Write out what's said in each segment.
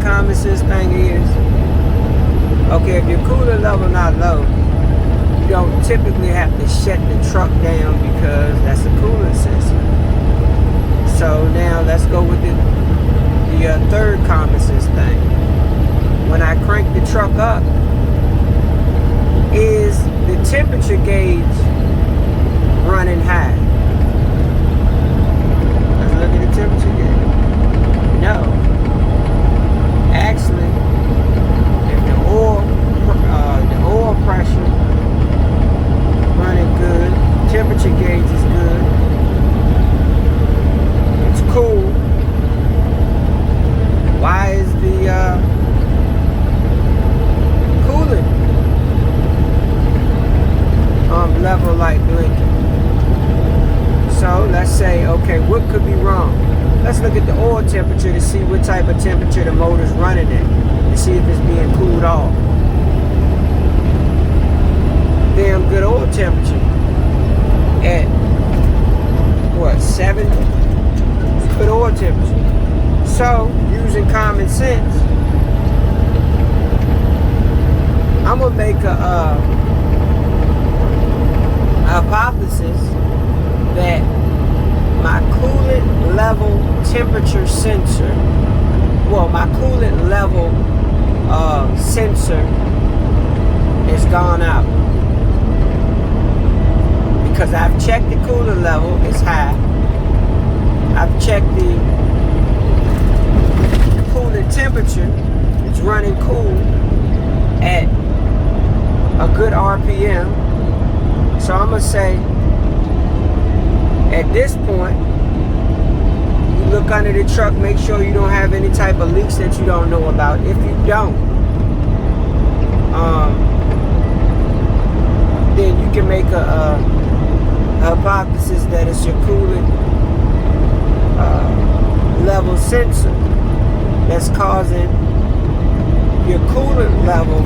common sense thing is, okay, if your coolant level not low, you don't typically have to shut the truck down because that's a coolant sensor. So now let's go with the third common sense thing. When I crank the truck up, is the temperature gauge running high? Let's look at the temperature gauge. No. Actually, if the oil pressure running good, temperature gauge is good, it's cool. Why is the coolant level light blinking? So let's say, okay, what could be wrong? Let's look at the oil temperature to see what type of temperature the motor's running at, and see if it's being cooled off. Damn good oil temperature at what, 70? Good oil temperature. So using common sense, I'm gonna make a hypothesis that my coolant level temperature sensor, well, my coolant level sensor is gone out. Because I've checked the coolant level, it's high. I've checked the coolant temperature, it's running cool at a good RPM. So I'm gonna say, at this point, you look under the truck, make sure you don't have any type of leaks that you don't know about. If you don't, then you can make a hypothesis that it's your coolant level sensor that's causing your coolant level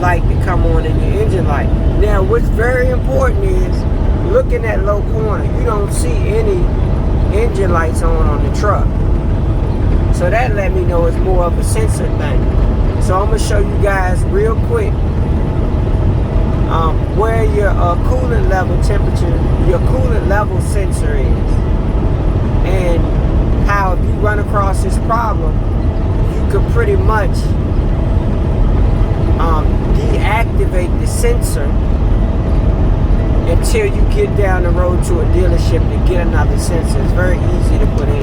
light to come on in your engine light. Now, what's very important is, looking at low corner, you don't see any engine lights on the truck. So that let me know it's more of a sensor thing. So I'm going to show you guys real quick where your coolant level temperature, your coolant level sensor is. And how, if you run across this problem, you could pretty much deactivate the sensor until you get down the road to a dealership to get another sensor. It's very easy to put in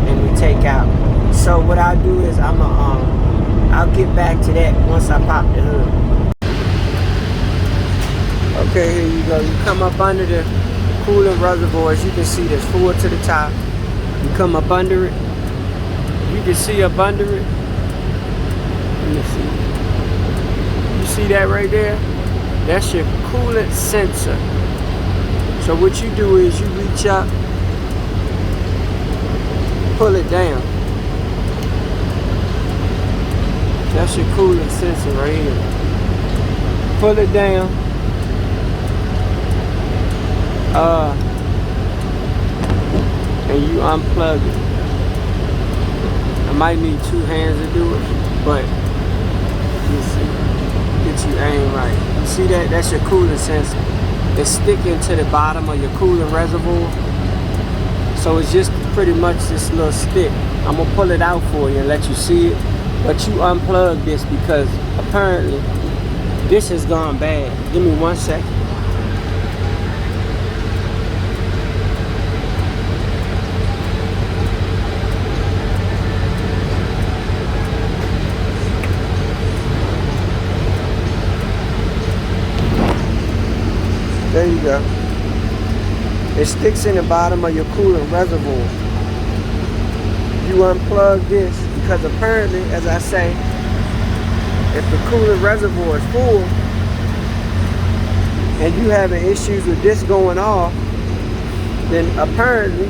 and to take out. So what I'll do is I'll get back to that once I pop the hood. Okay, here you go. You come up under the coolant reservoir. As you can see, there's 4 to the top. You come up under it. You can see up under it. Let me see. You see that right there? That's your coolant sensor. So what you do is you reach up, pull it down. That's your coolant sensor right here. Pull it down. And you unplug it. I might need 2 hands to do it, but you see, get you aim right. You see that? That's your coolant sensor. It's sticking to the bottom of your coolant reservoir. So it's just pretty much this little stick. I'm gonna pull it out for you and let you see it. But you unplug this because apparently this has gone bad. Give me 1 second. There you go. It sticks in the bottom of your coolant reservoir. You unplug this because apparently, as I say, if the coolant reservoir is full and you having issues with this going off, then apparently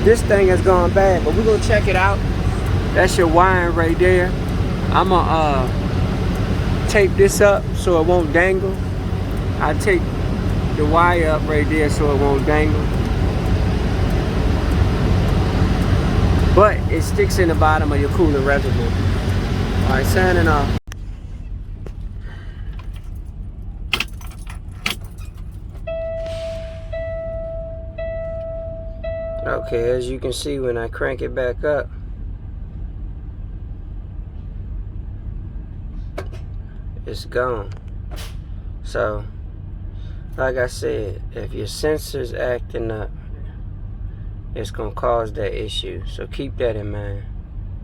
this thing has gone bad. But we're gonna check it out. That's your wiring right there. I'm gonna tape this up so it won't dangle. I take the wire up right there so it won't dangle. But it sticks in the bottom of your coolant reservoir. Alright, signing off. Okay, as you can see, when I crank it back up, it's gone. So, like I said, if your sensor's acting up, it's gonna cause that issue. So keep that in mind.